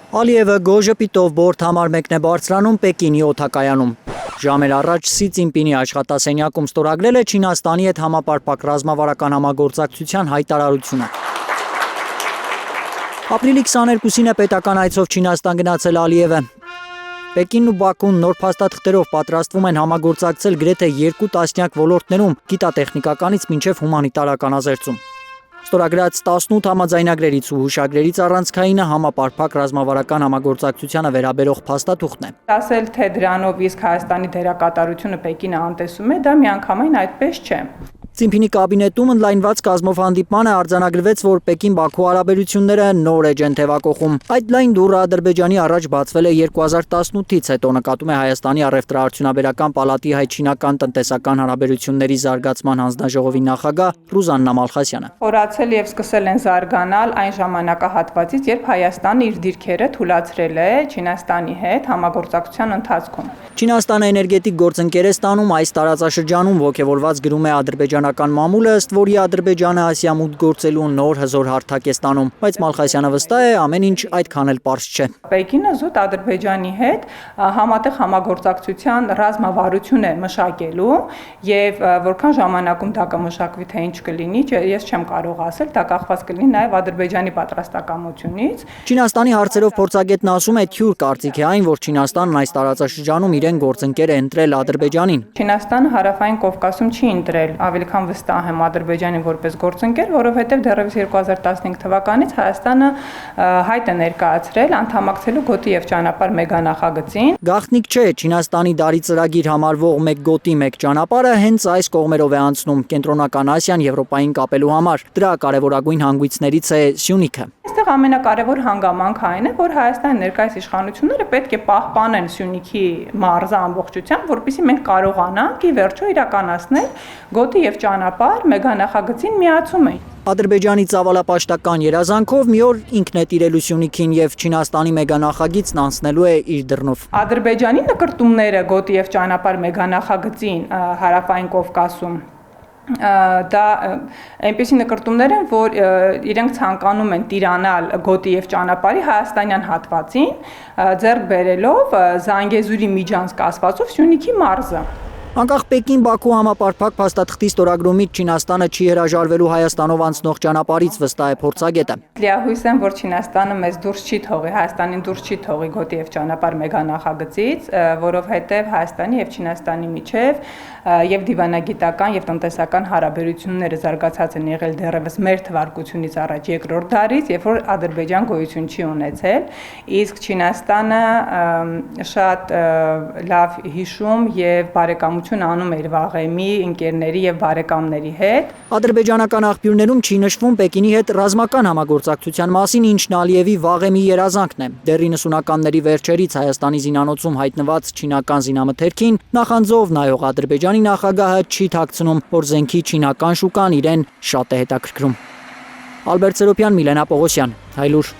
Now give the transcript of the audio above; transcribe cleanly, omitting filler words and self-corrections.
Ալիևը գոժպիտով բորդ համար մեկն է բարձրանում Պեկինի օդակայանում։ Ժամեր առաջ Սի Ցինպինի աշխատասենյակում ստորագրել է Չինաստանի հետ համապարփակ ռազմավարական համագործակցության հայտարարությունը։ Ապրիլի 22-ին է պետական այցով Չինաստան գնացել Ալիևը։ Պեկինն ու Բաքուն նոր փաստաթղթերով պատրաստվում են համագործակցել գրեթե 2 տասնյակ ոլորտներում՝ գիտատեխնիկականից մինչև հումանիտարական ազերծում։ Ստորագրած 18 համաձայնագրերից ու հուշագրերից առանցքայինը համապարփակ ռազմավարական համագործակցությանը վերաբերող փաստաթուղթն է։ Ասել թե դրանով իսկ Հայաստանի դերակատարությունը Պեկինը անտեսում է, դա միանգամայն այդպես չէ։ Ցինպինի կաբինետում ընդլայնված կազմով հանդիպմանը արձանագրվեց, որ Պեկին-Բաքու հարաբերությունները նոր էջ են թևակողում։ Այդ լայն դուռը Ադրբեջանի առաջ բացվել է 2018-ից, հետո նկատում է Հայաստանի առևտրաարդյունաբերական պալատի հայ-չինական տնտեսական հարաբերությունների զարգացման հանձնաժողովի նախագահ Ռուզաննա Մալխասյանը։ Խորացել եւ սկսել են զարգանալ այն ժամանակահատվածից, երբ Հայաստանը իր դիրքերը թույլատրել է Չինաստանի հետ համագործակցության ընթացքում։ Չինաստանը էներգետիկ գործընկեր է ստանում այս տարածաշրջանում, ոգևորված գրում է ադրբեջանական մամուլը, ըստ որի Ադրբեջանը Ասիա մուտք գործելու նոր հզոր հարթակ է ստանում, բայց Մալխասյանը վստահ է, ամեն ինչ այդքան էլ պարզ չէ։ Պեկինը զուտ Ադրբեջանի հետ համատեղ համագործակցության ռազմավարություն է մշակելու եւ որքան ժամանակում դա կմշակվի, թե ինչ կլինի, ես չեմ կարող ասել, դա կախված կլինի նաեւ Ադրբեջանի պատրաստակամությունից։ Չինաստանի հարցերով փորձագետն ասում է, թյուր կարծիք է այն, որ Չինաստանն այս տարածաշրջանում իրեն գործընկեր է ընտրել Ադրբեջանին։ Չինաստանը Հարավային Կովկասում չի ընտրել, ավելի քան վստահ եմ, Ադրբեջանին որպես գործընկեր, որովհետև դեռևս 2015 թվականից Հայաստանը հայտ է ներկայացրել անդամակցելու գոտի եւ ճանապարհ մեգանախագծին։ Գաղտնիք չէ, Չինաստանի դարի ծրագիր համարվող մեկ գոտի մեկ ճանապարհը հենց այս կողմերով է անցնում Կենտրոնական Ասիան Եվրոպային կապելու համար։ Դրա կարևորագույն հանգույցներից է Սյունիքը։ Այստեղ ամենակարևոր հանգամանքը այն է, որ Հայաստանի ներկայիս իշխանությունները պետք է պահպանեն Սյունիքի մարզը ամբողջությամբ, որպեսզի մենք կարողանանք ի վերջո իրականացնել գոտի եւ ճանապարհ մեգանախագծին միացումը։ Ադրբեջանի ծավալապաշտական երազանքով մի օր ինքնետիրելու Սյունիքին եւ Չինաստանի մեգանախագիծն անցնելու է իր դռնով։ Ադրբեջանի նկրտումները գոտի եւ ճանապարհ մեգանախագծին Հարավային Կովկասում դա այնպիսի նկրտումներ են, որ իրենք ցանկանում են տիրանալ գոտի եւ ճանապարհի հայաստանյան հատվածին, ձեռք բերելով Զանգեզուրի միջանցք ասվածով Սյունիքի մարզը։ Անկախ Պեկին-Բաքու համապարփակ փաստաթղթի ստորագրումից Չինաստանը չի հրաժարվելու Հայաստանով անցնող ճանապարհից, վստահ է փորձագետը։ Լիահույս եմ, որ Չինաստանը մեզ դուրս չի թողի, Հայաստանին դուրս չի թողի գոտի եւ ճանապարհ մեգանախագծից, որովհետեւ Հայաստանի եւ Չինաստանի միջև եւ դիվանագիտական եւ տնտեսական հարաբերությունները զարգացած են եղել դեռևս մեր թվարկությունից առաջ երկրորդ դարից, երբ որ Ադրբեջան գոյություն չի ունեցել, իսկ Չինաստանը շատ լավ հիշում եւ բարեկամություն անում էր վաղեմի ընկերների եւ բարեկամների հետ։ Ադրբեջանական աղբյուրներում չի նշվում Պեկինի հետ ռազմական համագործակցության մասին, ինչն Ալիևի վաղեմի երազանքն է։ Դեռ 90-ականների վերջերից Հայաստանի զինանոցում հայտնված չինական զինամթերքին նախանձով նայող Ադրբեջանի նախագահը չի թաքցնում, որ զենքի չինական շուկան իրեն շատ է հետաքրքրում։ Ալբերտ Սերոբյան, Միլենա Պողոսյան, Հայլուր։